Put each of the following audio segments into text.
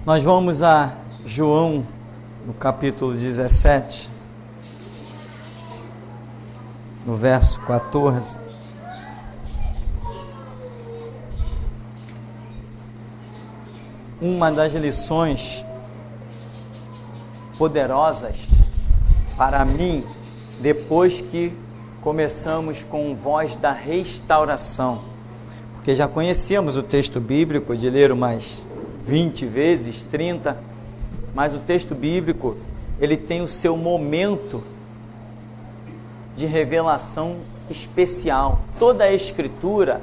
Nós vamos a João, no capítulo 17, no verso 14. Uma das lições poderosas para mim, depois que começamos com Voz da Restauração, porque já conhecíamos o texto bíblico de ler umas 20 vezes, 30, mas o texto bíblico, ele tem o seu momento de revelação especial. Toda a Escritura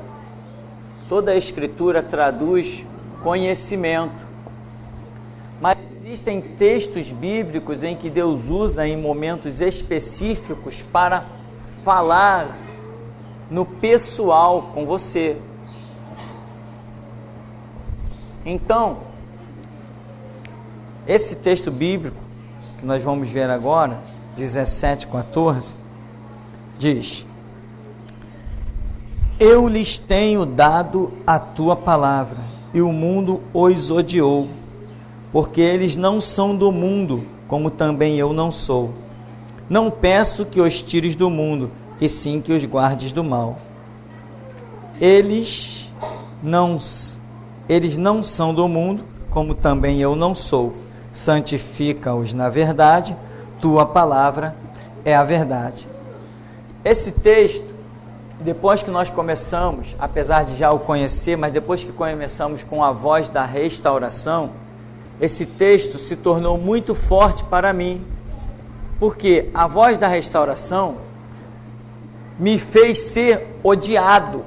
traduz conhecimento, mas existem textos bíblicos em que Deus usa em momentos específicos para falar no pessoal com você. Então, esse texto bíblico que nós vamos ver agora, 17:14, diz: Eu lhes tenho dado a tua palavra, e o mundo os odiou, porque eles não são do mundo, como também eu não sou. Não peço que os tires do mundo, e sim que os guardes do mal. Eles não são do mundo, como também eu não sou. Santifica-os na verdade, tua palavra é a verdade. Esse texto, depois que nós começamos, apesar de já o conhecer, mas depois que começamos com a Voz da Restauração, esse texto se tornou muito forte para mim, porque a Voz da Restauração me fez ser odiado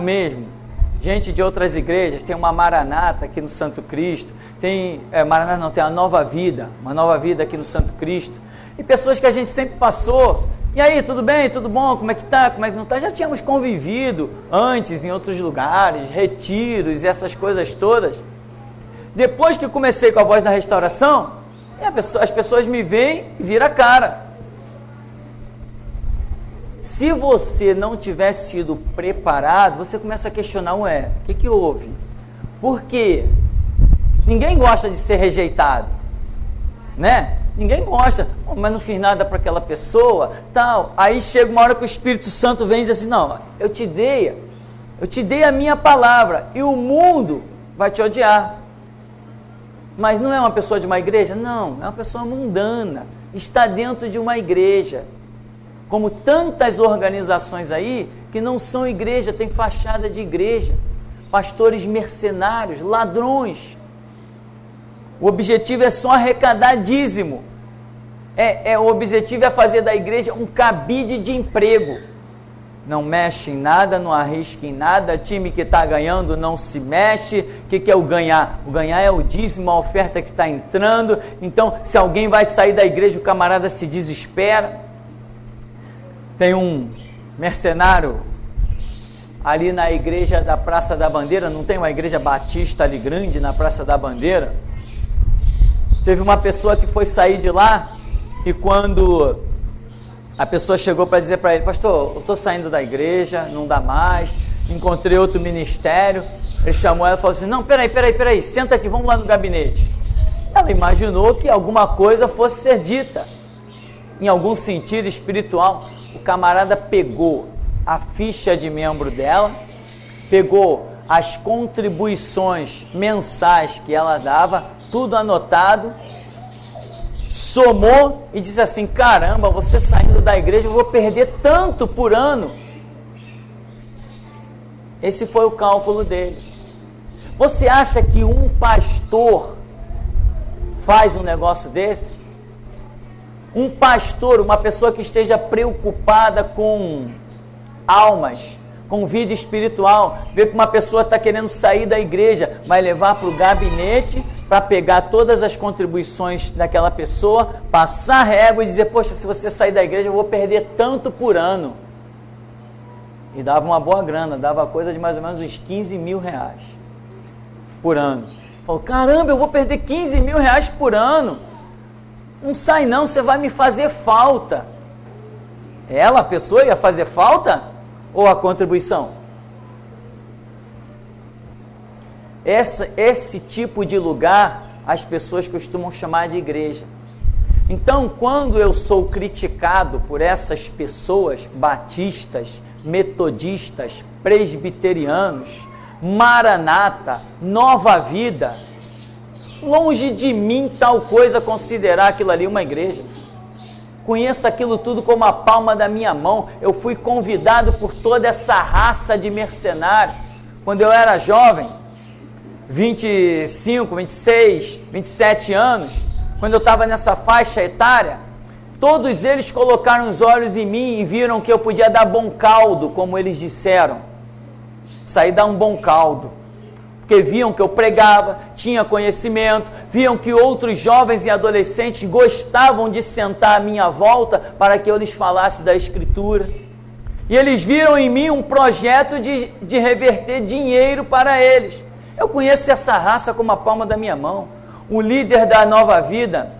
mesmo. Gente de outras igrejas, tem uma Maranata aqui no Santo Cristo, tem a Nova Vida, uma Nova Vida aqui no Santo Cristo, e pessoas que a gente sempre passou. E aí, tudo bem? Tudo bom? Como é que tá? Como é que não tá? Já tínhamos convivido antes em outros lugares, retiros e essas coisas todas. Depois que comecei com a Voz da Restauração, as pessoas me veem e viram a cara. Se você não tiver sido preparado, você começa a questionar, o que houve? Por quê? Ninguém gosta de ser rejeitado, né? Ninguém gosta, mas não fiz nada para aquela pessoa, tal. Aí chega uma hora que o Espírito Santo vem e diz assim, não, eu te dei a minha palavra, e o mundo vai te odiar. Mas não é uma pessoa de uma igreja? Não, é uma pessoa mundana, está dentro de uma igreja. Como tantas organizações aí, que não são igreja, tem fachada de igreja, pastores mercenários, ladrões. O objetivo é só arrecadar dízimo. O objetivo é fazer da igreja um cabide de emprego. Não mexe em nada, não arrisca em nada, time que está ganhando não se mexe. O que é o ganhar? O ganhar é o dízimo, a oferta que está entrando. Então, se alguém vai sair da igreja, o camarada se desespera. Tem um mercenário ali na igreja da Praça da Bandeira, não tem uma igreja batista ali grande na Praça da Bandeira? Teve uma pessoa que foi sair de lá, e quando a pessoa chegou para dizer para ele, pastor, eu estou saindo da igreja, não dá mais, encontrei outro ministério, ele chamou ela e falou assim, não, peraí, senta aqui, vamos lá no gabinete. Ela imaginou que alguma coisa fosse ser dita, em algum sentido espiritual. O camarada pegou a ficha de membro dela, pegou as contribuições mensais que ela dava, tudo anotado, somou e disse assim, caramba, você saindo da igreja, eu vou perder tanto por ano. Esse foi o cálculo dele. Você acha que um pastor faz um negócio desse? Um pastor, uma pessoa que esteja preocupada com almas, com vida espiritual, vê que uma pessoa está querendo sair da igreja, vai levar para o gabinete para pegar todas as contribuições daquela pessoa, passar a régua e dizer, poxa, se você sair da igreja eu vou perder tanto por ano. E dava uma boa grana, dava coisa de mais ou menos uns 15 mil reais por ano. Falou, caramba, eu vou perder 15 mil reais por ano. Não sai não, você vai me fazer falta. Ela, a pessoa, ia fazer falta? Ou a contribuição? Esse tipo de lugar as pessoas costumam chamar de igreja. Então, quando eu sou criticado por essas pessoas, batistas, metodistas, presbiterianos, Maranata, Nova Vida, longe de mim tal coisa considerar aquilo ali uma igreja. Conheço aquilo tudo como a palma da minha mão. Eu fui convidado por toda essa raça de mercenário. Quando eu era jovem, 25, 26, 27 anos, quando eu estava nessa faixa etária, todos eles colocaram os olhos em mim e viram que eu podia dar bom caldo, como eles disseram. Saí dar um bom caldo. Porque viam que eu pregava, tinha conhecimento, viam que outros jovens e adolescentes gostavam de sentar à minha volta para que eu lhes falasse da Escritura. E eles viram em mim um projeto de reverter dinheiro para eles. Eu conheço essa raça como a palma da minha mão. O líder da Nova Vida,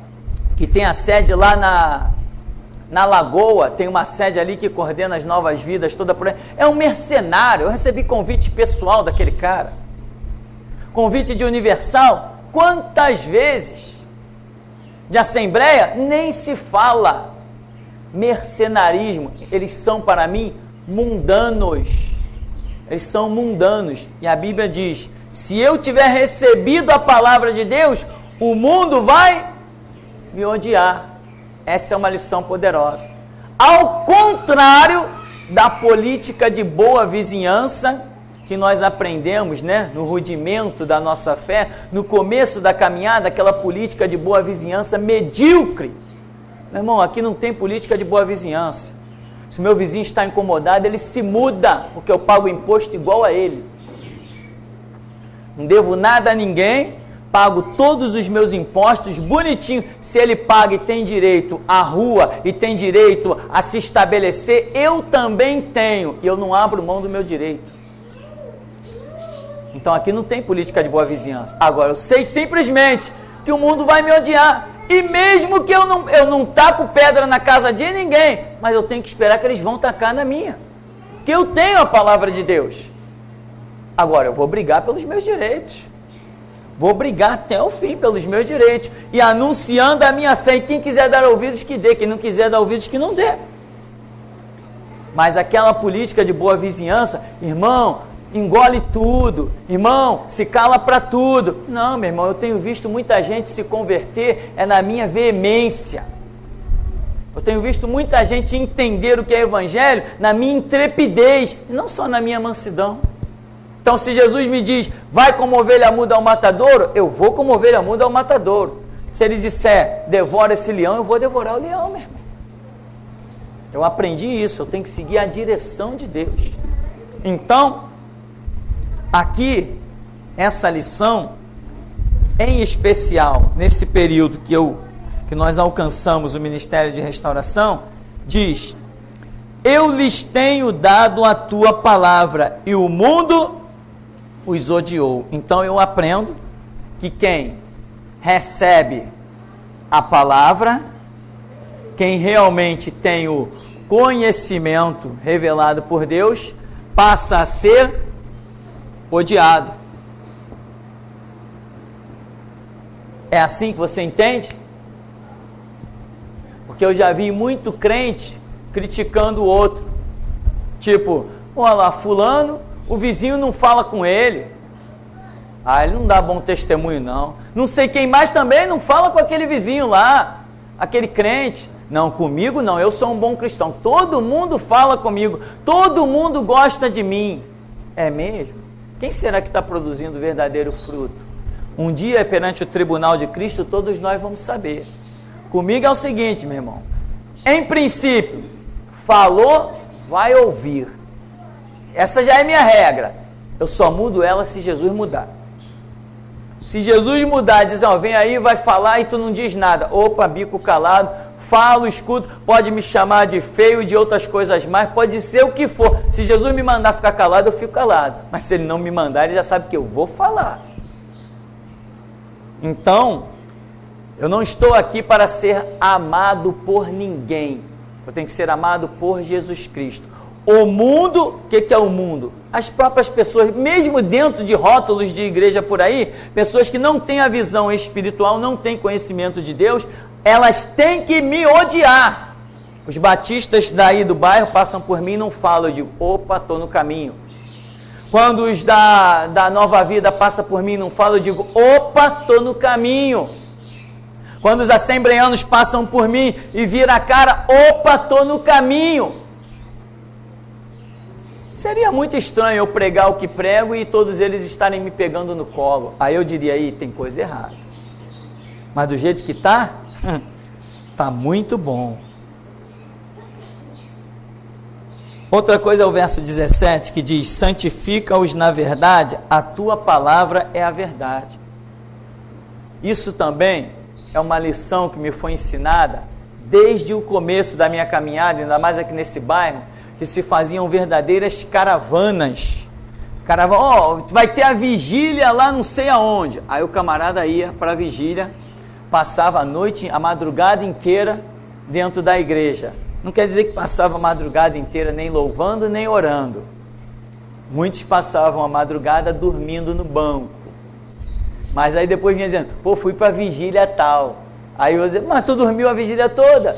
que tem a sede lá na Lagoa, tem uma sede ali que coordena as Novas Vidas toda por aí, é um mercenário. Eu recebi convite pessoal daquele cara. Convite de Universal, quantas vezes? De Assembleia, nem se fala. Mercenarismo, eles são para mim mundanos. Eles são mundanos. E a Bíblia diz, se eu tiver recebido a palavra de Deus, o mundo vai me odiar. Essa é uma lição poderosa. Ao contrário da política de boa vizinhança, que nós aprendemos, né, no rudimento da nossa fé, no começo da caminhada, aquela política de boa vizinhança medíocre. Meu irmão, aqui não tem política de boa vizinhança. Se o meu vizinho está incomodado, ele se muda, porque eu pago imposto igual a ele. Não devo nada a ninguém, pago todos os meus impostos bonitinho. Se ele paga e tem direito à rua e tem direito a se estabelecer, eu também tenho, e eu não abro mão do meu direito. Então aqui não tem política de boa vizinhança. Agora eu sei simplesmente que o mundo vai me odiar. E mesmo que eu não taco pedra na casa de ninguém, mas eu tenho que esperar que eles vão tacar na minha. Que eu tenho a palavra de Deus. Agora eu vou brigar pelos meus direitos. Vou brigar até o fim pelos meus direitos. E anunciando a minha fé. E quem quiser dar ouvidos que dê. Quem não quiser dar ouvidos que não dê. Mas aquela política de boa vizinhança, irmão, engole tudo, irmão, se cala para tudo. Não, meu irmão, eu tenho visto muita gente se converter na minha veemência. Eu tenho visto muita gente entender o que é evangelho na minha intrepidez, e não só na minha mansidão. Então, se Jesus me diz, vai como ovelha muda ao matadouro, eu vou como ovelha muda ao matadouro. Se ele disser, devora esse leão, eu vou devorar o leão, meu irmão. Eu aprendi isso, eu tenho que seguir a direção de Deus. Então, aqui, essa lição, em especial, nesse período que nós alcançamos o Ministério de Restauração, diz, eu lhes tenho dado a tua palavra e o mundo os odiou. Então eu aprendo que quem recebe a palavra, quem realmente tem o conhecimento revelado por Deus, passa a ser odiado. É assim que você entende? Porque eu já vi muito crente criticando o outro. Tipo, olha lá, fulano, o vizinho não fala com ele. Ah, ele não dá bom testemunho não. Não sei quem mais também não fala com aquele vizinho lá, aquele crente. Não, comigo não, eu sou um bom cristão. Todo mundo fala comigo, todo mundo gosta de mim. É mesmo? Quem será que está produzindo verdadeiro fruto? Um dia, perante o tribunal de Cristo, todos nós vamos saber. Comigo é o seguinte, meu irmão. Em princípio, falou, vai ouvir. Essa já é minha regra. Eu só mudo ela se Jesus mudar. Se Jesus mudar, dizer, ó, vem aí, vai falar e tu não diz nada. Opa, bico calado, falo, escuto, pode me chamar de feio e de outras coisas mais, pode ser o que for. Se Jesus me mandar ficar calado, eu fico calado. Mas se ele não me mandar, ele já sabe que eu vou falar. Então, eu não estou aqui para ser amado por ninguém. Eu tenho que ser amado por Jesus Cristo. O mundo, o que é o mundo? As próprias pessoas, mesmo dentro de rótulos de igreja por aí, pessoas que não têm a visão espiritual, não têm conhecimento de Deus, elas têm que me odiar. Os batistas daí do bairro passam por mim e não falam, eu digo, opa, estou no caminho. Quando os da Nova Vida passam por mim e não falam, eu digo, opa, estou no caminho. Quando os assembleanos passam por mim e viram a cara, opa, estou no caminho. Seria muito estranho eu pregar o que prego e todos eles estarem me pegando no colo. Aí eu diria, aí tem coisa errada. Mas do jeito que está, está muito bom. Outra coisa é o verso 17, que diz, santifica-os na verdade, a tua palavra é a verdade. Isso também é uma lição que me foi ensinada desde o começo da minha caminhada, ainda mais aqui nesse bairro, que se faziam verdadeiras caravanas. Vai ter a vigília lá não sei aonde. Aí o camarada ia para a vigília, passava a noite, a madrugada inteira dentro da igreja. Não quer dizer que passava a madrugada inteira nem louvando, nem orando. Muitos passavam a madrugada dormindo no banco. Mas aí depois vinha dizendo, fui para a vigília tal. Aí eu dizia, mas tu dormiu a vigília toda?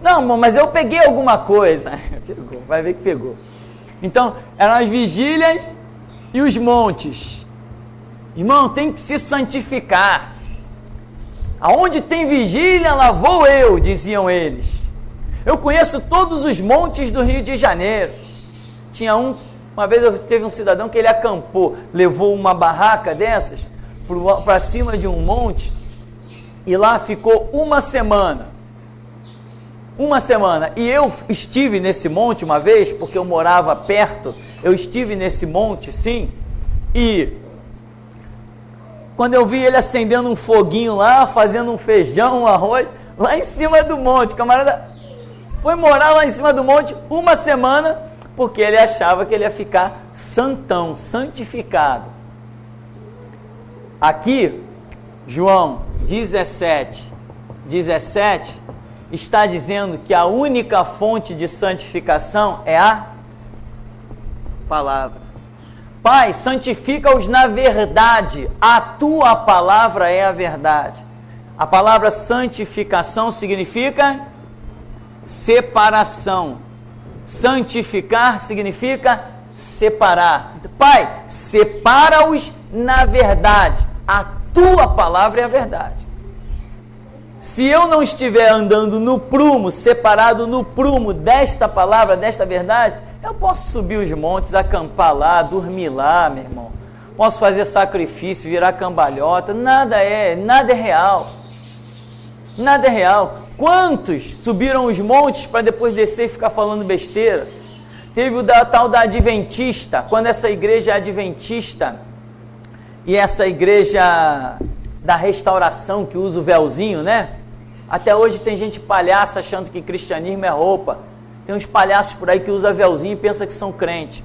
Não, mas eu peguei alguma coisa. Pegou, vai ver que pegou. Então, eram as vigílias e os montes. Irmão, tem que se santificar. Aonde tem vigília, lá vou eu, diziam eles. Eu conheço todos os montes do Rio de Janeiro. Tinha uma vez teve um cidadão que ele acampou, levou uma barraca dessas para cima de um monte e lá ficou uma semana. E eu estive nesse monte uma vez, porque eu morava perto, eu estive nesse monte, sim, e quando eu vi ele acendendo um foguinho lá, fazendo um feijão, um arroz, lá em cima do monte, o camarada foi morar lá em cima do monte uma semana, porque ele achava que ele ia ficar santão, santificado. Aqui, João 17, está dizendo que a única fonte de santificação é a palavra. Pai, santifica-os na verdade, a tua palavra é a verdade. A palavra santificação significa separação. Santificar significa separar. Pai, separa-os na verdade, a tua palavra é a verdade. Se eu não estiver andando no prumo, separado no prumo desta palavra, desta verdade, eu posso subir os montes, acampar lá, dormir lá, meu irmão. Posso fazer sacrifício, virar cambalhota, nada é real. Nada é real. Quantos subiram os montes para depois descer e ficar falando besteira? Teve o tal da Adventista, quando essa igreja é adventista, e essa igreja da restauração que usa o véuzinho, né? Até hoje tem gente palhaça achando que cristianismo é roupa. Tem uns palhaços por aí que usam véuzinho e pensam que são crente.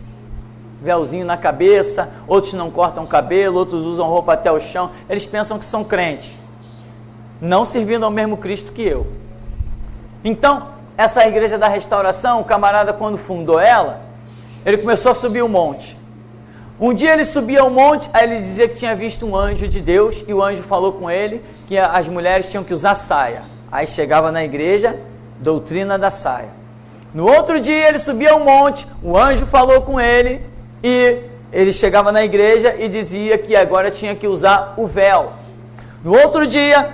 Véuzinho na cabeça, outros não cortam cabelo, outros usam roupa até o chão. Eles pensam que são crentes, não servindo ao mesmo Cristo que eu. Então, essa igreja da restauração, o camarada quando fundou ela, ele começou a subir o monte. Um dia ele subia o monte, aí ele dizia que tinha visto um anjo de Deus, e o anjo falou com ele que as mulheres tinham que usar saia. Aí chegava na igreja, doutrina da saia. No outro dia ele subia o monte, o anjo falou com ele, e ele chegava na igreja e dizia que agora tinha que usar o véu. No outro dia,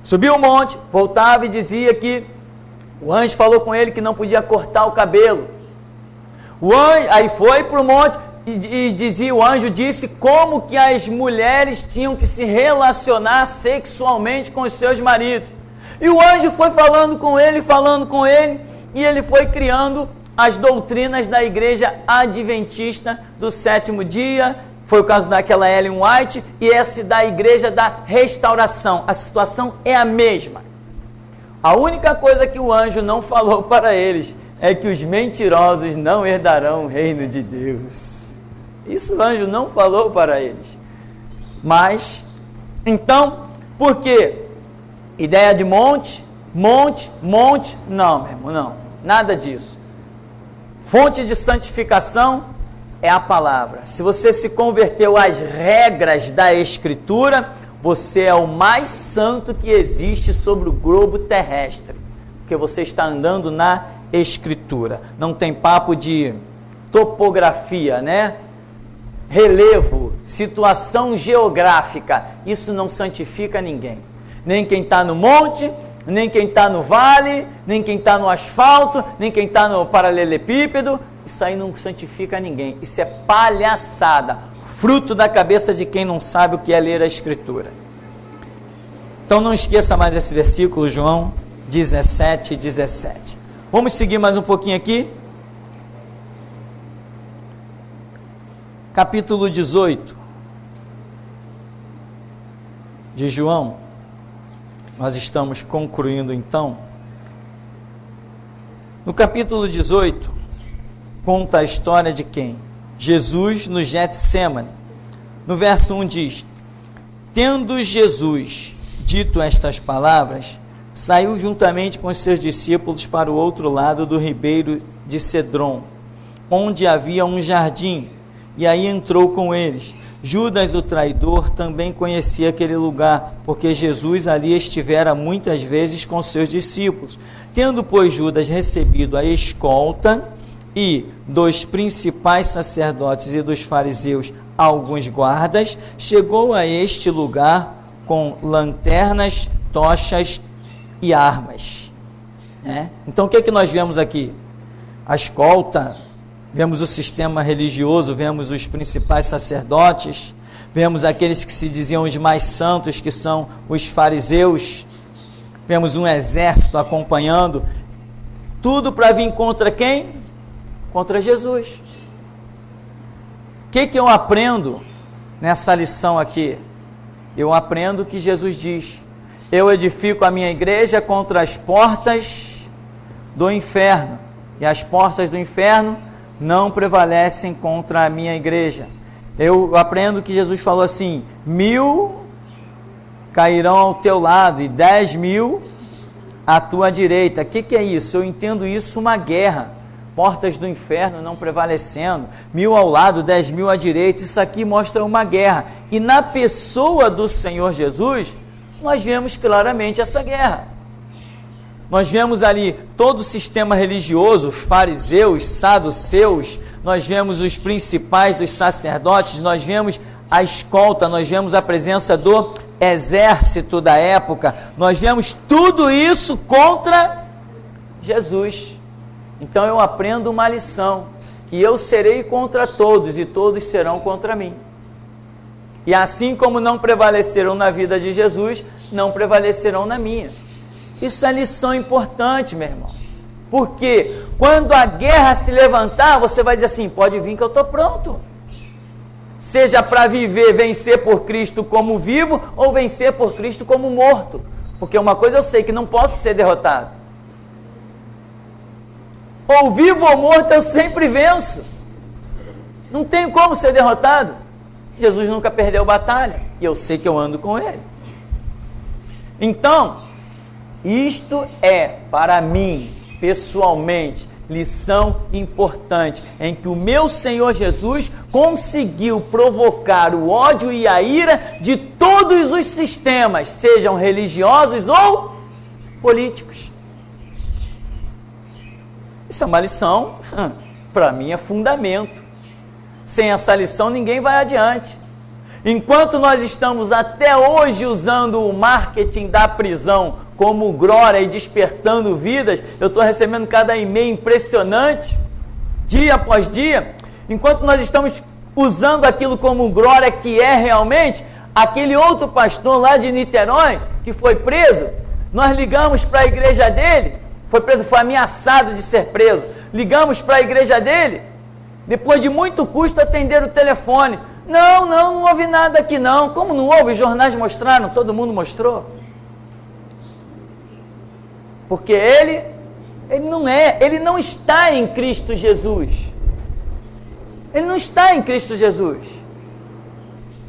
subia o monte, voltava e dizia que o anjo falou com ele que não podia cortar o cabelo. O anjo, aí foi para o monte, e dizia, o anjo disse como que as mulheres tinham que se relacionar sexualmente com os seus maridos. E o anjo foi falando com ele, e ele foi criando as doutrinas da igreja adventista do sétimo dia. Foi o caso daquela Ellen White, e esse da igreja da restauração. A situação é a mesma. A única coisa que o anjo não falou para eles é que os mentirosos não herdarão o reino de Deus. Isso o anjo não falou para eles. Mas, então, por quê? Ideia de monte, não, meu irmão, não. Nada disso. Fonte de santificação é a palavra. Se você se converteu às regras da Escritura, você é o mais santo que existe sobre o globo terrestre, porque você está andando na Escritura. Não tem papo de topografia, né? Relevo, situação geográfica, isso não santifica ninguém. Nem quem está no monte, nem quem está no vale, nem quem está no asfalto, nem quem está no paralelepípedo. Isso aí não santifica ninguém. Isso é palhaçada, fruto da cabeça de quem não sabe o que é ler a Escritura. Então não esqueça mais esse versículo, João 17:17. Vamos seguir mais um pouquinho aqui. Capítulo 18 de João. Nós estamos concluindo então. No capítulo 18, conta a história de quem? Jesus no Getsêmani. No verso 1 diz: tendo Jesus dito estas palavras, saiu juntamente com os seus discípulos para o outro lado do ribeiro de Cedron, onde havia um jardim, e aí entrou com eles. Judas, o traidor, também conhecia aquele lugar, porque Jesus ali estivera muitas vezes com seus discípulos. Tendo, pois, Judas recebido a escolta e dos principais sacerdotes e dos fariseus alguns guardas, chegou a este lugar com lanternas, tochas e armas. Então, o que é que nós vemos aqui? A escolta, vemos o sistema religioso, vemos os principais sacerdotes, vemos aqueles que se diziam os mais santos, que são os fariseus, vemos um exército acompanhando, tudo para vir contra quem? Contra Jesus. O que eu aprendo nessa lição aqui? Eu aprendo que Jesus diz: eu edifico a minha igreja contra as portas do inferno, e as portas do inferno não prevalecem contra a minha igreja. Eu aprendo que Jesus falou assim: 1000 cairão ao teu lado e 10.000 à tua direita. O que é isso? Eu entendo isso uma guerra. Portas do inferno não prevalecendo, 1000 ao lado, 10.000 à direita. Isso aqui mostra uma guerra. E na pessoa do Senhor Jesus, nós vemos claramente essa guerra. Nós vemos ali todo o sistema religioso, os fariseus, saduceus, nós vemos os principais dos sacerdotes, nós vemos a escolta, nós vemos a presença do exército da época, nós vemos tudo isso contra Jesus. Então eu aprendo uma lição, que eu serei contra todos e todos serão contra mim. E assim como não prevaleceram na vida de Jesus, não prevalecerão na minha. Isso é lição importante, meu irmão. Porque quando a guerra se levantar, você vai dizer assim: pode vir que eu estou pronto. Seja para viver, vencer por Cristo como vivo, ou vencer por Cristo como morto. Porque uma coisa eu sei, que não posso ser derrotado. Ou vivo ou morto, eu sempre venço. Não tenho como ser derrotado. Jesus nunca perdeu batalha, e eu sei que eu ando com Ele. Então, isto é, para mim, pessoalmente, lição importante, em que o meu Senhor Jesus conseguiu provocar o ódio e a ira de todos os sistemas, sejam religiosos ou políticos. Isso é uma lição, para mim é fundamento. Sem essa lição ninguém vai adiante. Enquanto nós estamos até hoje usando o marketing da prisão como glória e despertando vidas, eu estou recebendo cada e-mail impressionante, dia após dia, enquanto nós estamos usando aquilo como glória que é realmente, aquele outro pastor lá de Niterói, que foi preso, nós ligamos para a igreja dele, foi preso, foi ameaçado de ser preso, ligamos para a igreja dele, depois de muito custo atender o telefone, não houve nada aqui não. Como não houve? Os jornais mostraram, todo mundo mostrou. Porque ele não está em Cristo Jesus. Ele não está em Cristo Jesus.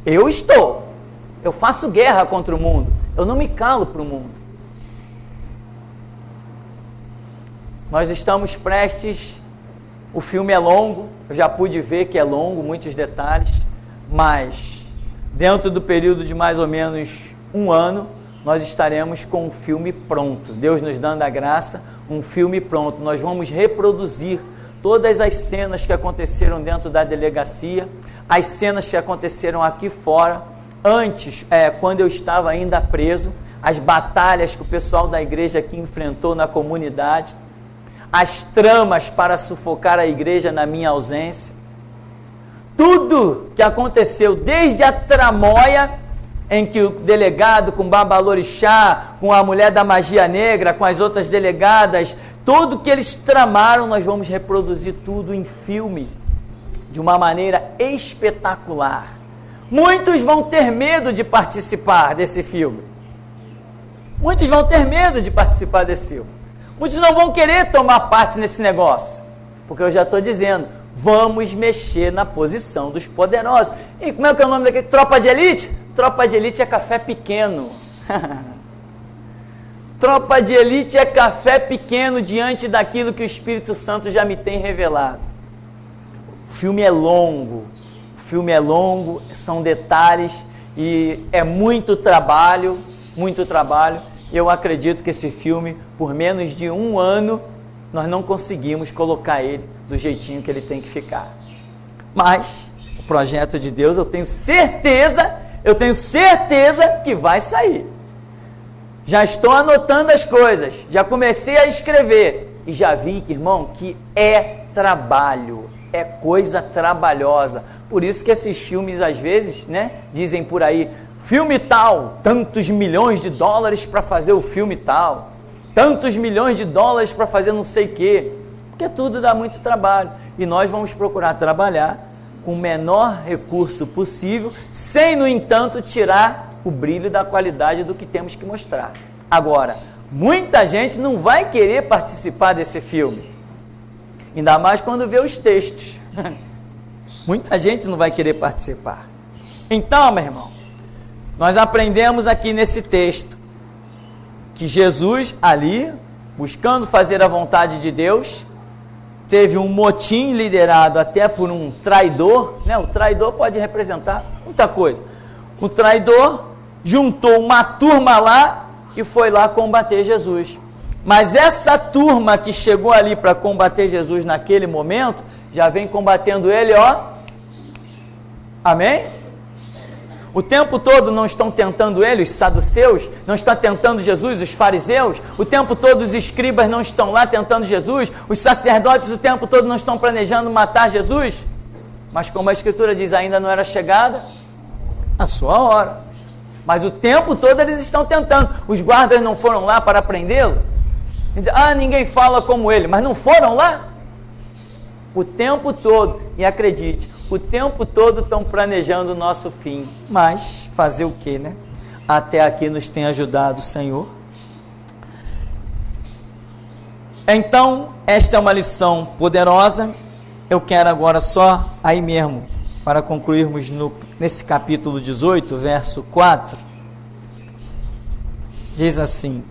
Eu estou. Eu faço guerra contra o mundo. Eu não me calo para o mundo. Nós estamos prestes O filme é longo, eu já pude ver que é longo, muitos detalhes, mas dentro do período de mais ou menos 1 ano, nós estaremos com um filme pronto. Deus nos dando a graça, um filme pronto. Nós vamos reproduzir todas as cenas que aconteceram dentro da delegacia, as cenas que aconteceram aqui fora, antes, quando eu estava ainda preso, as batalhas que o pessoal da igreja aqui enfrentou na comunidade, as tramas para sufocar a igreja na minha ausência, tudo que aconteceu, desde a tramóia em que o delegado com Babalorixá, com a mulher da magia negra, com as outras delegadas, tudo que eles tramaram, nós vamos reproduzir tudo em filme, de uma maneira espetacular. Muitos vão ter medo de participar desse filme. Muitos vão ter medo de participar desse filme. Muitos não vão querer tomar parte nesse negócio, porque eu já estou dizendo, vamos mexer na posição dos poderosos. E como é que é o nome daquele? Tropa de Elite? Tropa de Elite é café pequeno. Tropa de Elite é café pequeno diante daquilo que o Espírito Santo já me tem revelado. O filme é longo, são detalhes e é muito trabalho. Eu acredito que esse filme, por menos de 1 ano, nós não conseguimos colocar ele do jeitinho que ele tem que ficar. Mas o projeto de Deus, eu tenho certeza que vai sair. Já estou anotando as coisas, já comecei a escrever e já vi, irmão, que é trabalho, é coisa trabalhosa. Por isso que esses filmes às vezes, dizem por aí, filme tal, tantos milhões de dólares para fazer o filme tal, tantos milhões de dólares para fazer não sei o quê, porque tudo dá muito trabalho. E nós vamos procurar trabalhar com o menor recurso possível, sem, no entanto, tirar o brilho da qualidade do que temos que mostrar. Agora, muita gente não vai querer participar desse filme, ainda mais quando vê os textos. Muita gente não vai querer participar. Então, meu irmão, nós aprendemos aqui nesse texto que Jesus ali, buscando fazer a vontade de Deus, teve um motim liderado até por um traidor, O traidor pode representar muita coisa. O traidor juntou uma turma lá e foi lá combater Jesus. Mas essa turma que chegou ali para combater Jesus naquele momento, já vem combatendo ele, Amém? O tempo todo não estão tentando ele, os saduceus, não estão tentando Jesus, os fariseus, o tempo todo os escribas não estão lá tentando Jesus, os sacerdotes o tempo todo não estão planejando matar Jesus, mas como a Escritura diz, ainda não era chegada a sua hora, mas o tempo todo eles estão tentando. Os guardas não foram lá para prendê-lo? Ninguém fala como ele, mas não foram lá? O tempo todo, e acredite, o tempo todo estão planejando o nosso fim. Mas fazer o quê, Até aqui nos tem ajudado o Senhor. Então, esta é uma lição poderosa. Eu quero agora só, aí mesmo, para concluirmos nesse capítulo 18, verso 4, diz assim: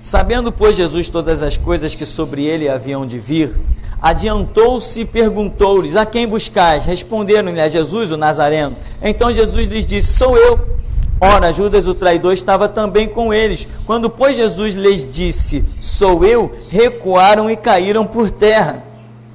sabendo, pois, Jesus todas as coisas que sobre ele haviam de vir, adiantou-se e perguntou-lhes: a quem buscais? Responderam-lhe: a Jesus, o Nazareno. Então Jesus lhes disse: sou eu. Ora, Judas, o traidor, estava também com eles. Quando, pois, Jesus lhes disse: sou eu, recuaram e caíram por terra.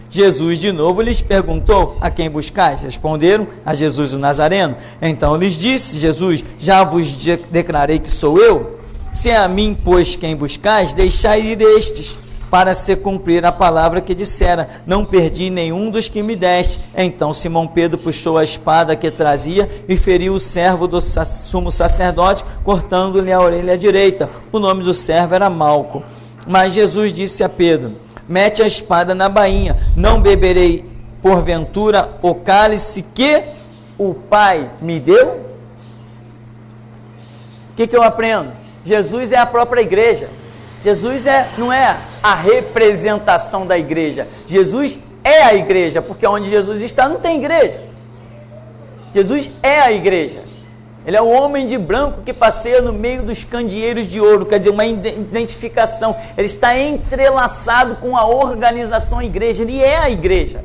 Jesus de novo lhes perguntou: a quem buscais? Responderam: a Jesus, o Nazareno. Então lhes disse Jesus: já vos declarei que sou eu. Se é a mim, pois, quem buscais, deixai ir estes, para se cumprir a palavra que dissera: não perdi nenhum dos que me deste. Então Simão Pedro puxou a espada que trazia e feriu o servo do sumo sacerdote, cortando-lhe a orelha direita. O nome do servo era Malco. Mas Jesus disse a Pedro: mete a espada na bainha. Não beberei porventura o cálice que o Pai me deu? O que eu aprendo? Jesus é a própria igreja. Jesus não é a representação da igreja. Jesus é a igreja, porque onde Jesus está não tem igreja. Jesus é a igreja. Ele é o homem de branco que passeia no meio dos candeeiros de ouro, quer dizer, uma identificação. Ele está entrelaçado com a organização igreja. Ele é a igreja.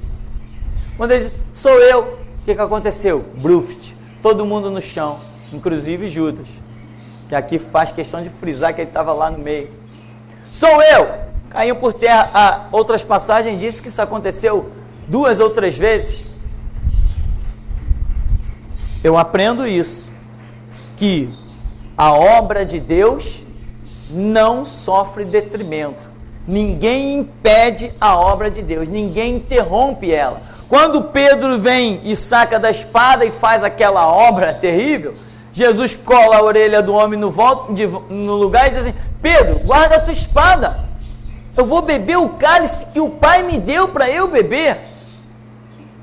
Quando ele diz, sou eu, o que aconteceu? Bruft, todo mundo no chão, inclusive Judas, que aqui faz questão de frisar que ele estava lá no meio. Sou eu! Caiu por terra. Outras passagens dizem que isso aconteceu 2 ou 3 vezes. Eu aprendo isso, que a obra de Deus não sofre detrimento. Ninguém impede a obra de Deus, ninguém interrompe ela. Quando Pedro vem e saca da espada e faz aquela obra terrível, Jesus cola a orelha do homem no lugar e diz assim, Pedro, guarda a tua espada, eu vou beber o cálice que o Pai me deu para eu beber.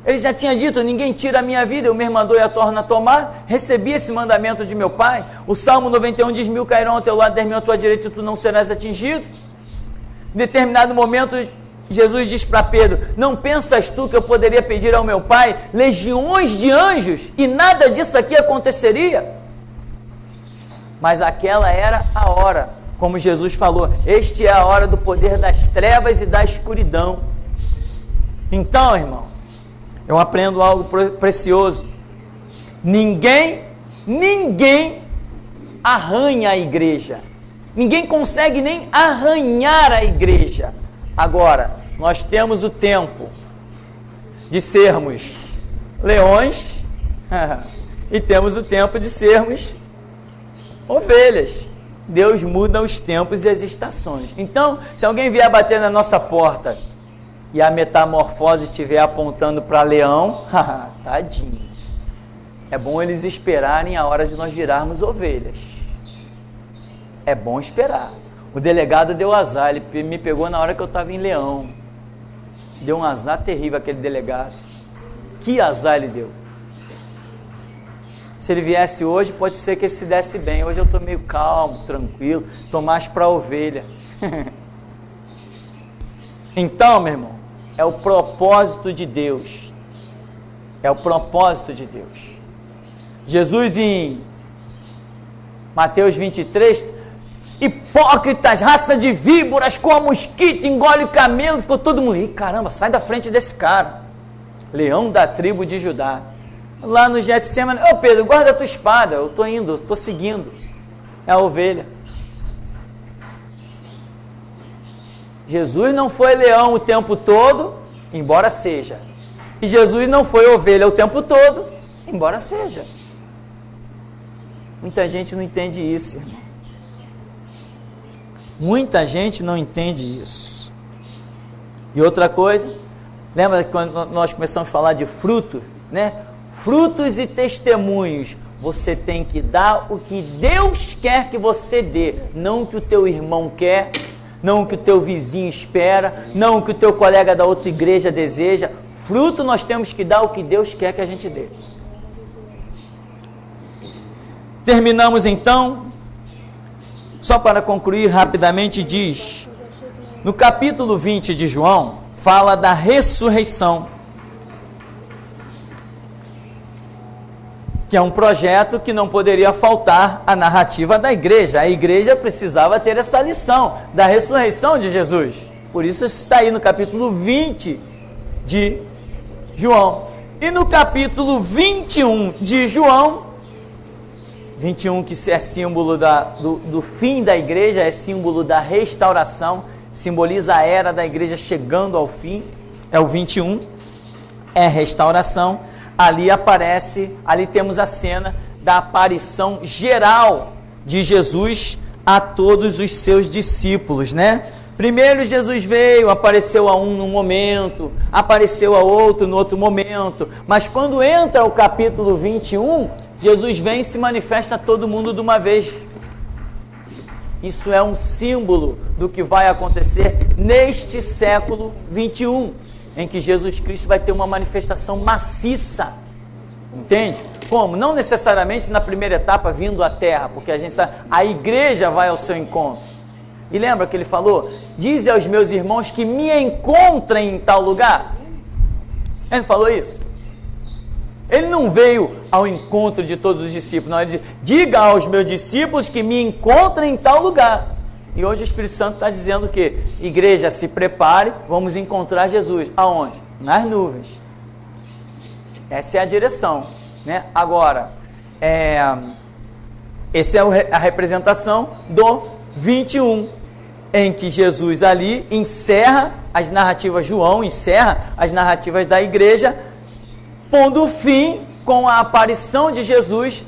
Ele já tinha dito, ninguém tira a minha vida, eu mesmo a dou e a torno a tomar. Recebi esse mandamento de meu Pai. O Salmo 91 diz, 1000 cairão ao teu lado, 10.000 à tua direita e tu não serás atingido. Em determinado momento, Jesus diz para Pedro, não pensas tu que eu poderia pedir ao meu Pai legiões de anjos e nada disso aqui aconteceria? Mas aquela era a hora, como Jesus falou, este é a hora do poder das trevas e da escuridão. Então, irmão, eu aprendo algo precioso. Ninguém arranha a igreja. Ninguém consegue nem arranhar a igreja. Agora, nós temos o tempo de sermos leões e temos o tempo de sermos ovelhas. Deus muda os tempos e as estações. Então, se alguém vier bater na nossa porta e a metamorfose estiver apontando para leão, tadinho. É bom eles esperarem a hora de nós virarmos ovelhas. É bom esperar. O delegado deu azar, ele me pegou na hora que eu estava em leão. Deu um azar terrível aquele delegado. Que azar ele deu. Se ele viesse hoje, pode ser que ele se desse bem. Hoje eu estou meio calmo, tranquilo, estou mais para a ovelha. Então, meu irmão, é o propósito de Deus. É o propósito de Deus. Jesus em Mateus 23, hipócritas, raça de víboras, com a mosquito, engole o camelo, ficou todo mundo, ih, caramba, sai da frente desse cara, leão da tribo de Judá. Lá no Getsemane, ô Pedro, guarda a tua espada, eu estou indo, estou seguindo, é a ovelha. Jesus não foi leão o tempo todo, embora seja, e Jesus não foi ovelha o tempo todo, embora seja. Muita gente não entende isso, irmão. Muita gente não entende isso. E outra coisa, lembra que quando nós começamos a falar de fruto, né? Frutos e testemunhos. Você tem que dar o que Deus quer que você dê, não o que o teu irmão quer, não o que o teu vizinho espera, não o que o teu colega da outra igreja deseja. Fruto nós temos que dar o que Deus quer que a gente dê. Terminamos então, só para concluir rapidamente, diz, no capítulo 20 de João, fala da ressurreição, que é um projeto que não poderia faltar à narrativa da igreja. A igreja precisava ter essa lição da ressurreição de Jesus. Por isso está aí no capítulo 20 de João. E no capítulo 21 de João, 21 que é símbolo do fim da igreja, é símbolo da restauração, simboliza a era da igreja chegando ao fim, é o 21, é restauração. Ali temos a cena da aparição geral de Jesus a todos os seus discípulos, né? Primeiro Jesus veio, apareceu a um num momento, apareceu a outro no outro momento, mas quando entra o capítulo 21, Jesus vem e se manifesta a todo mundo de uma vez. Isso é um símbolo do que vai acontecer neste século 21, em que Jesus Cristo vai ter uma manifestação maciça. Entende? Como? Não necessariamente na primeira etapa vindo à terra, porque a gente sabe, a igreja vai ao seu encontro. E lembra que ele falou? Dize aos meus irmãos que me encontrem em tal lugar. Ele falou isso. Ele não veio ao encontro de todos os discípulos, não, ele disse, diga aos meus discípulos que me encontrem em tal lugar. E hoje o Espírito Santo está dizendo que, igreja, se prepare, vamos encontrar Jesus. Aonde? Nas nuvens. Essa é a direção, né? Agora, essa é a representação do 21, em que Jesus ali encerra as narrativas, João encerra as narrativas da igreja, pondo fim com a aparição de Jesus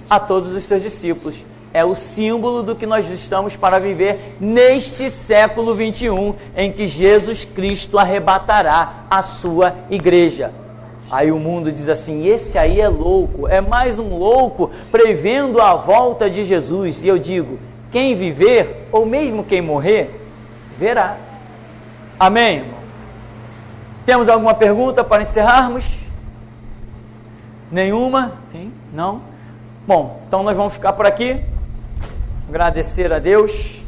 a todos os seus discípulos. É o símbolo do que nós estamos para viver neste século 21, em que Jesus Cristo arrebatará a sua igreja. Aí o mundo diz assim, esse aí é louco, é mais um louco prevendo a volta de Jesus. E eu digo, quem viver, ou mesmo quem morrer, verá. Amém, irmão? Temos alguma pergunta para encerrarmos? Nenhuma? Sim? Não? Bom, então nós vamos ficar por aqui. Agradecer a Deus.